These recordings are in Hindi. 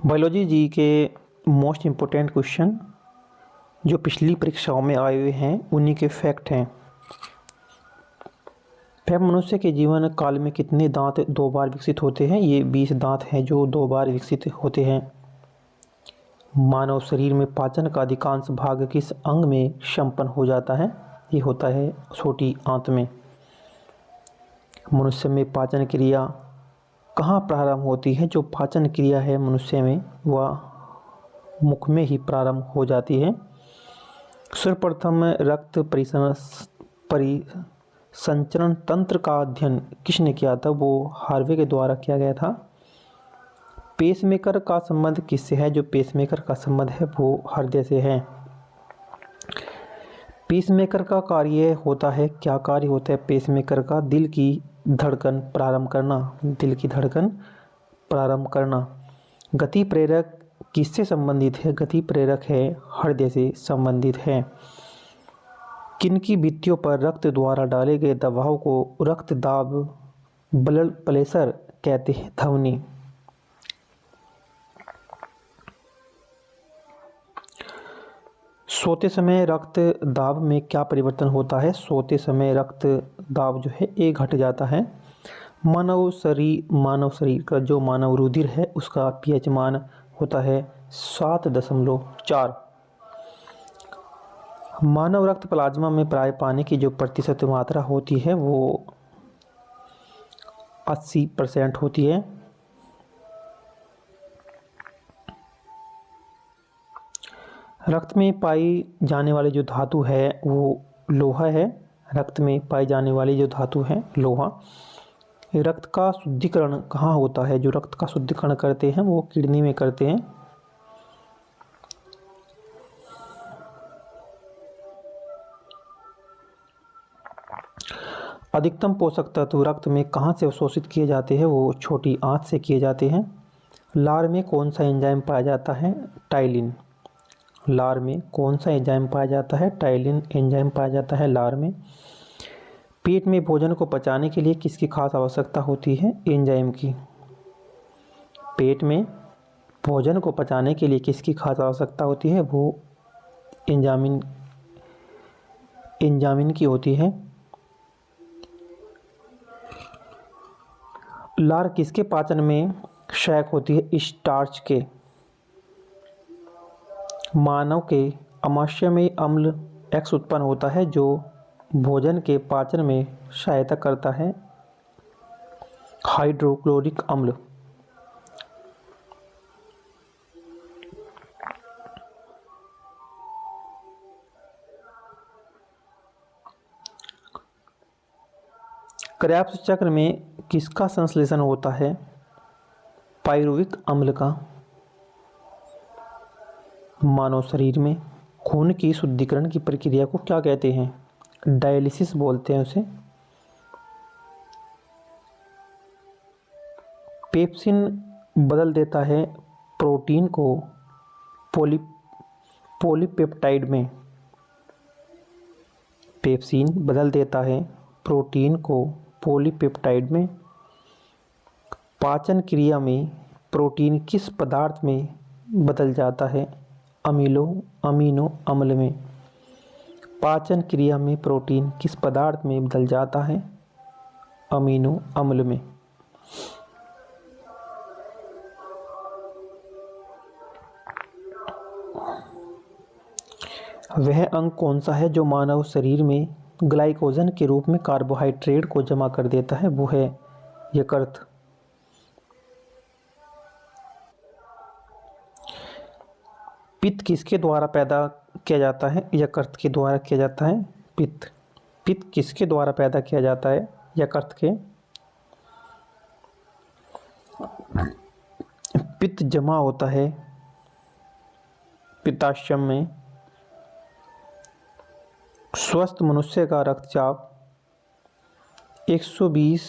बायोलॉजी जी के मोस्ट इम्पोर्टेंट क्वेश्चन जो पिछली परीक्षाओं में आए हुए हैं उन्हीं के फैक्ट हैं। मनुष्य के जीवन काल में कितने दांत दो बार विकसित होते हैं? ये 20 दांत हैं जो दो बार विकसित होते हैं। मानव शरीर में पाचन का अधिकांश भाग किस अंग में संपन्न हो जाता है? ये होता है छोटी आंत में। मनुष्य में पाचन क्रिया कहाँ प्रारंभ होती है? जो पाचन क्रिया है मनुष्य में वह मुख में ही प्रारंभ हो जाती है। सर्वप्रथम रक्त परिसंचरण तंत्र का अध्ययन किसने किया था? वो हार्वे के द्वारा किया गया था। पेसमेकर का संबंध किससे है? जो पेसमेकर का संबंध है वो हृदय से है। पेसमेकर का कार्य होता है, क्या कार्य होता है पेसमेकर का? दिल की धड़कन प्रारंभ करना, दिल की धड़कन प्रारंभ करना। गति प्रेरक किससे संबंधित है? गति प्रेरक है हृदय से संबंधित है। किनकी भित्तियों पर रक्त द्वारा डाले गए दबाव को रक्त दाब ब्लड प्रेशर कहते हैं? ध्वनि। सोते समय रक्त दाब में क्या परिवर्तन होता है? सोते समय रक्त दाब जो है ये घट जाता है। मानव शरीर का जो मानव रुधिर है उसका पीएच मान होता है 7.4। मानव रक्त प्लाज्मा में प्राय पानी की जो प्रतिशत मात्रा होती है वो 80% होती है। रक्त में पाई जाने वाली जो धातु है वो लोहा है। रक्त में पाई जाने वाली जो धातु है लोहा। रक्त का शुद्धिकरण कहाँ होता है? जो रक्त का शुद्धिकरण करते हैं वो किडनी में करते हैं। अधिकतम पोषक तत्व रक्त में कहाँ से अवशोषित किए जाते हैं? वो छोटी आंत से किए जाते हैं। लार में कौन सा एंजाइम पाया जाता है? टाइलिन। लार में कौन सा एंजाइम पाया जाता है? टाइलिन एंजाइम पाया जाता है लार में। पेट में भोजन को पचाने के लिए किसकी खास आवश्यकता होती है? एंजाइम की। पेट में भोजन को पचाने के लिए किसकी खास आवश्यकता होती है? वो एंजामिन की होती है। लार किसके पाचन में सहायक होती है? स्टार्च के। मानव के आमाशय में अम्ल X उत्पन्न होता है जो भोजन के पाचन में सहायता करता है, हाइड्रोक्लोरिक अम्ल। क्रेब्स चक्र में किसका संश्लेषण होता है? पाइरुविक अम्ल का। मानव शरीर में खून की शुद्धिकरण की प्रक्रिया को क्या कहते हैं? डायलिसिस बोलते हैं उसे। पेप्सिन बदल देता है प्रोटीन को पॉलीपेप्टाइड में। पेप्सिन बदल देता है प्रोटीन को पॉलीपेप्टाइड में। पाचन क्रिया में प्रोटीन किस पदार्थ में बदल जाता है? अमीनो अम्ल में। पाचन क्रिया में प्रोटीन किस पदार्थ में बदल जाता है? अमीनो अम्ल में। वह अंग कौन सा है जो मानव शरीर में ग्लाइकोजन के रूप में कार्बोहाइड्रेट को जमा कर देता है? वो है यकृत। पित्त किसके द्वारा पैदा किया जाता है? यकृत के द्वारा किया जाता है पित्त किसके द्वारा पैदा किया जाता है? यकृत के। पित्त जमा होता है पित्ताशय में। स्वस्थ मनुष्य का रक्तचाप 120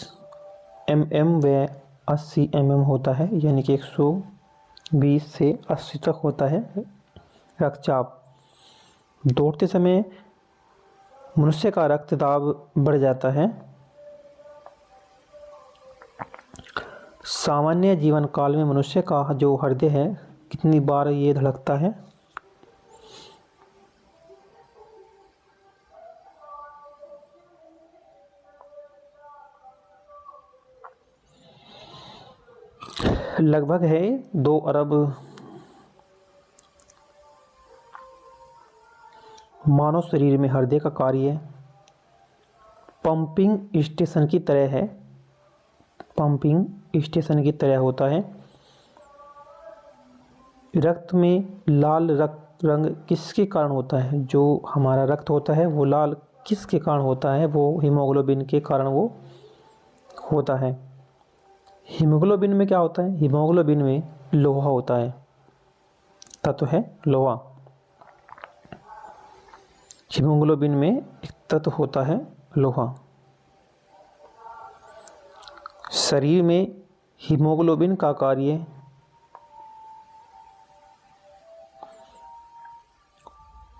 mm व 80 mm होता है, यानी कि 120 से 80 तक होता है रक्तचाप। दौड़ते समय मनुष्य का रक्तदाब बढ़ जाता है। सामान्य जीवन काल में मनुष्य का जो हृदय है कितनी बार ये धड़कता है? लगभग है 2 अरब। मानव शरीर में हृदय का कार्य पंपिंग स्टेशन की तरह है, पंपिंग स्टेशन की तरह होता है। रक्त में लाल रक्त रंग किसके कारण होता है? जो हमारा रक्त होता है वो लाल किसके कारण होता है? वो हीमोग्लोबिन के कारण वो होता है। हीमोग्लोबिन में क्या होता है? हीमोग्लोबिन में लोहा होता है, तत्व है लोहा। हीमोग्लोबिन में एक तत्व होता है लोहा। शरीर में हीमोग्लोबिन का कार्य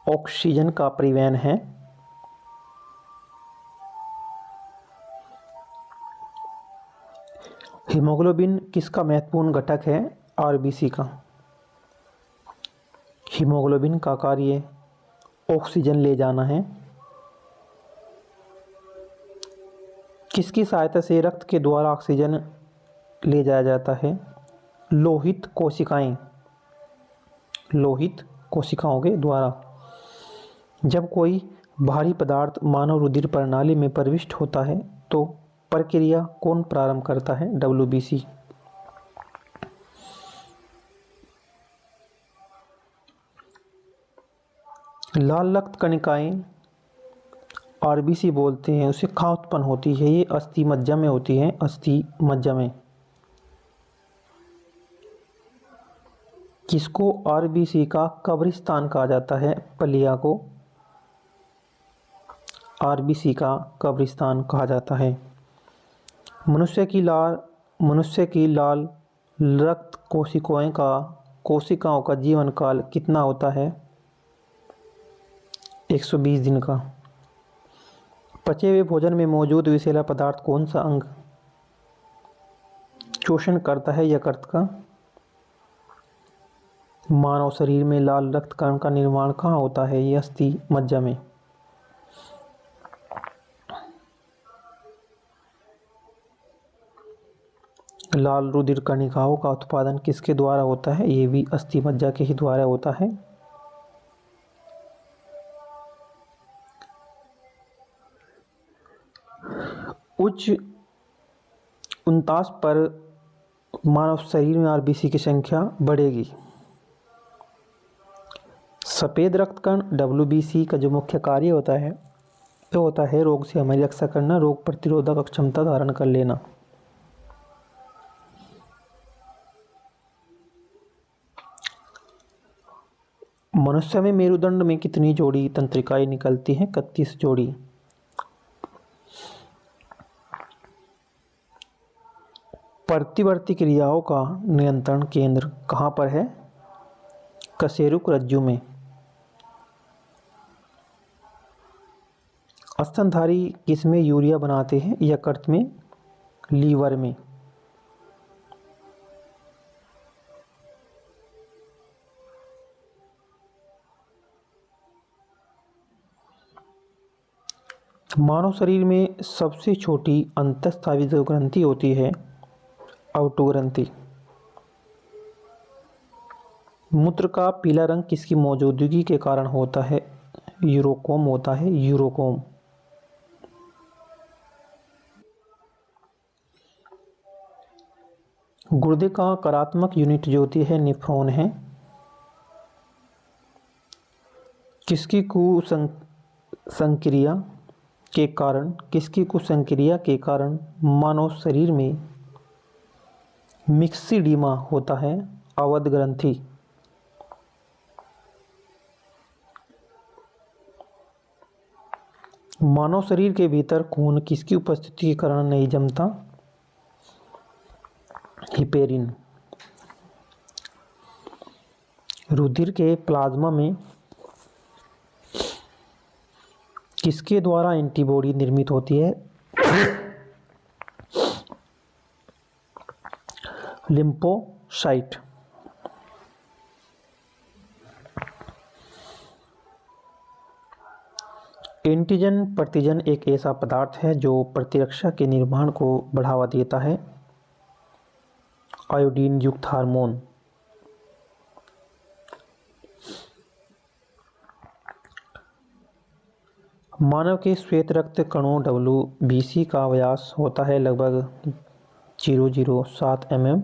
ऑक्सीजन का परिवहन है। हीमोग्लोबिन किसका महत्वपूर्ण घटक है? आरबीसी का। हीमोग्लोबिन का कार्य ऑक्सीजन ले जाना है। किसकी सहायता से रक्त के द्वारा ऑक्सीजन ले जाया जाता है? लोहित कोशिकाएं, लोहित कोशिकाओं के द्वारा। जब कोई भारी पदार्थ मानव रुधिर प्रणाली में प्रविष्ट होता है तो प्रक्रिया कौन प्रारंभ करता है? डब्ल्यूबीसी। लाल रक्त कणिकाएं आरबीसी बोलते हैं, उसे कहाँ उत्पन्न होती है? ये अस्थि मज्जा में होती है, अस्थि मज्जा में। किसको आरबीसी का कब्रिस्तान कहा जाता है? पलिया को आरबीसी का कब्रिस्तान कहा जाता है। मनुष्य की लाल रक्त कोशिकाओं का जीवन काल कितना होता है? 120 दिन का। पचे हुए भोजन में मौजूद विषैला पदार्थ कौन सा अंग शोषण करता है यकृत का? मानव शरीर में लाल रक्त कण का निर्माण कहाँ होता है? ये अस्थि मज्जा में। लाल रुधिर कणिकाओं का उत्पादन किसके द्वारा होता है? ये भी अस्थि मज्जा के ही द्वारा होता है। उच्च 49 पर मानव शरीर में आरबीसी की संख्या बढ़ेगी। सफ़ेद रक्त कण डब्ल्यूबीसी का जो मुख्य कार्य होता है तो होता है रोग से हमारी रक्षा करना, रोग प्रतिरोधक क्षमता धारण कर लेना। मनुष्य में मेरुदंड में कितनी जोड़ी तंत्रिकाएं निकलती हैं? 31 जोड़ी। प्रतिवर्ती क्रियाओं का नियंत्रण केंद्र कहाँ पर है? कशेरुक रज्जु में। स्तनधारी किसमें यूरिया बनाते हैं? यकृत में, लीवर में। मानव शरीर में सबसे छोटी अंतःस्रावी जो ग्रंथि होती है आउटो ग्रंथि। मूत्र का पीला रंग किसकी मौजूदगी के कारण होता है? यूरोकोम होता है, यूरोकोम। गुर्दे का करात्मक यूनिट जो होती है नेफ्रॉन है। किसकी कुसंक्रिया के कारण मानव शरीर में मिक्सिडीमा होता है? अवध ग्रंथि। मानव शरीर के भीतर खून किसकी उपस्थिति के कारण नहीं जमता? हिपेरिन। रुधिर के प्लाज्मा में किसके द्वारा एंटीबॉडी निर्मित होती है? लिम्फोसाइट। एंटीजन प्रतिजन एक ऐसा पदार्थ है जो प्रतिरक्षा के निर्माण को बढ़ावा देता है। आयोडीन युक्त हार्मोन। मानव के श्वेत रक्त कणों WBC का व्यास होता है लगभग 007 mm।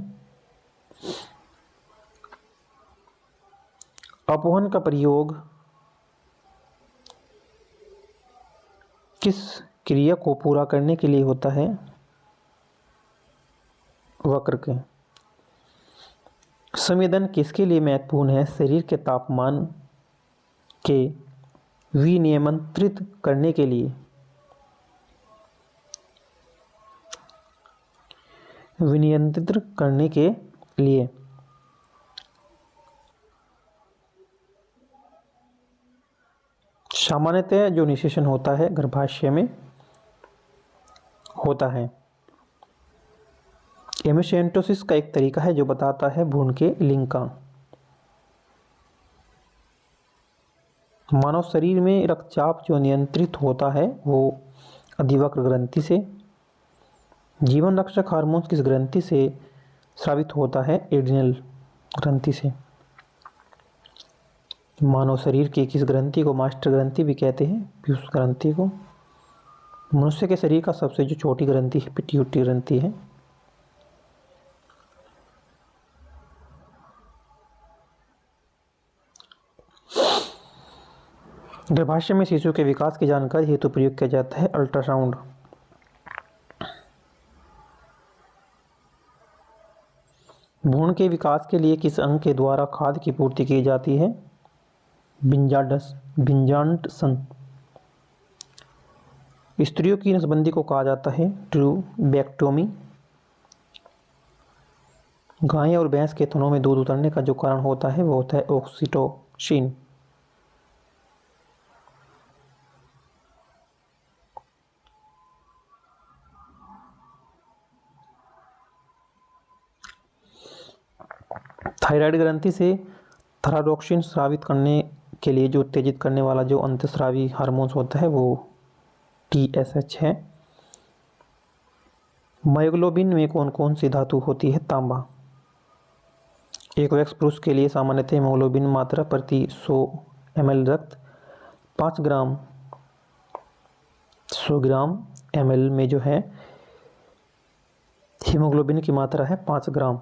अपवहन का प्रयोग किस क्रिया को पूरा करने के लिए होता है? वक्र के। संवेदन किसके लिए महत्वपूर्ण है? शरीर के तापमान के विनियमित करने के लिए। विनियंत्रित करने के लिए। सामान्यतः जो निषेचन होता है गर्भाशय में होता है। एमिसेंटोसिस का एक तरीका है जो बताता है भ्रूण के लिंग का। मानव शरीर में रक्तचाप जो नियंत्रित होता है वो अधिवक्र ग्रंथि से। जीवन रक्षक हार्मोन किस ग्रंथि से स्रावित होता है? एड्रिनल ग्रंथि से। मानव शरीर की किस ग्रंथि को मास्टर ग्रंथि भी कहते हैं? पीयूष ग्रंथि को। मनुष्य के शरीर का सबसे जो छोटी ग्रंथि है पिट्यूटरी ग्रंथि है। गर्भाशय में शिशु के विकास की जानकारी हेतु प्रयोग किया जाता है अल्ट्रासाउंड। भ्रूण के विकास के लिए किस अंग के द्वारा खाद्य की पूर्ति की जाती है? बिंजांडसन। स्त्रियों की नसबंदी को कहा जाता है ट्यूबेक्टोमी। गाय और भैंस के थनों में दूध उतरने का जो कारण होता है वो होता है ऑक्सीटोसिन। थायराइड ग्रंथि से थायरोक्सिन स्रावित करने के लिए जो उत्तेजित करने वाला जो अंतस्रावी हार्मोन्स होता है वो TSH है। मायोग्लोबिन में कौन कौन सी धातु होती है? तांबा। एक वयस्क पुरुष के लिए सामान्यतः हीमोग्लोबिन मात्रा प्रति 100 ml रक्त 5 ग्राम 100 ग्राम ml में जो है हीमोग्लोबिन की मात्रा है 5 ग्राम।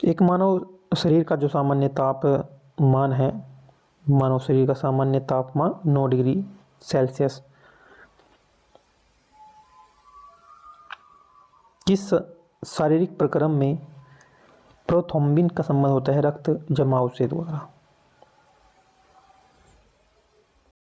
एक मानव शरीर का जो सामान्य तापमान है, मानव शरीर का सामान्य तापमान 9 डिग्री सेल्सियस। किस शारीरिक प्रक्रम में प्रोथ्रोम्बिन का संबंध होता है रक्त जमाव से द्वारा?